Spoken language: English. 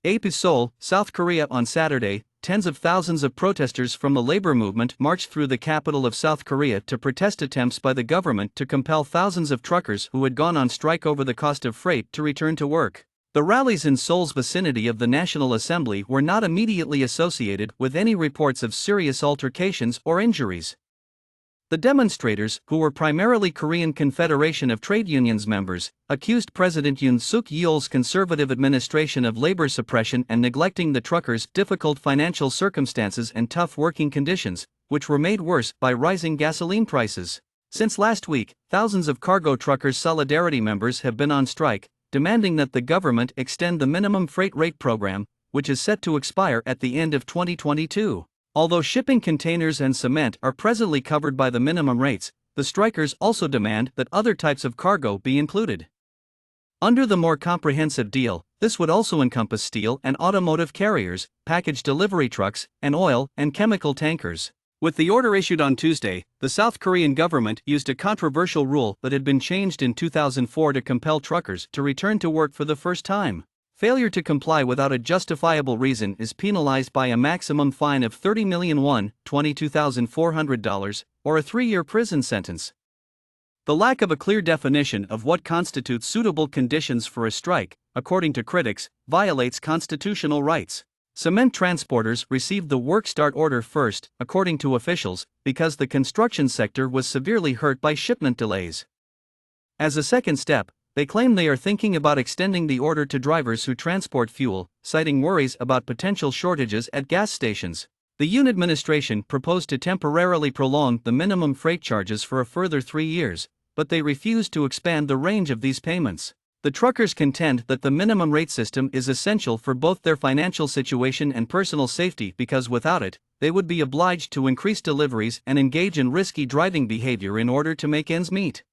Seoul, South Korea. On Saturday, tens of thousands of protesters from the labor movement marched through the capital of South Korea to protest attempts by the government to compel thousands of truckers who had gone on strike over the cost of freight to return to work. The rallies in Seoul's vicinity of the National Assembly were not immediately associated with any reports of serious altercations or injuries. The demonstrators, who were primarily Korean Confederation of Trade Unions members, accused President Yoon Suk Yeol's conservative administration of labor suppression and neglecting the truckers' difficult financial circumstances and tough working conditions, which were made worse by rising gasoline prices. Since last week, thousands of cargo truckers' Solidarity members have been on strike, demanding that the government extend the minimum freight rate program, which is set to expire at the end of 2022. Although shipping containers and cement are presently covered by the minimum rates, the strikers also demand that other types of cargo be included. Under the more comprehensive deal, this would also encompass steel and automotive carriers, package delivery trucks, and oil and chemical tankers. With the order issued on Tuesday, the South Korean government used a controversial rule that had been changed in 2004 to compel truckers to return to work for the first time. Failure to comply without a justifiable reason is penalized by a maximum fine of 30 million won, $22,400, or a 3-year prison sentence. The lack of a clear definition of what constitutes suitable conditions for a strike, according to critics, violates constitutional rights. Cement transporters received the work start order first, according to officials, because the construction sector was severely hurt by shipment delays. As a second step, they claim they are thinking about extending the order to drivers who transport fuel, citing worries about potential shortages at gas stations. The Yoon administration proposed to temporarily prolong the minimum freight charges for a further 3 years, but they refused to expand the range of these payments. The truckers contend that the minimum rate system is essential for both their financial situation and personal safety because without it, they would be obliged to increase deliveries and engage in risky driving behavior in order to make ends meet.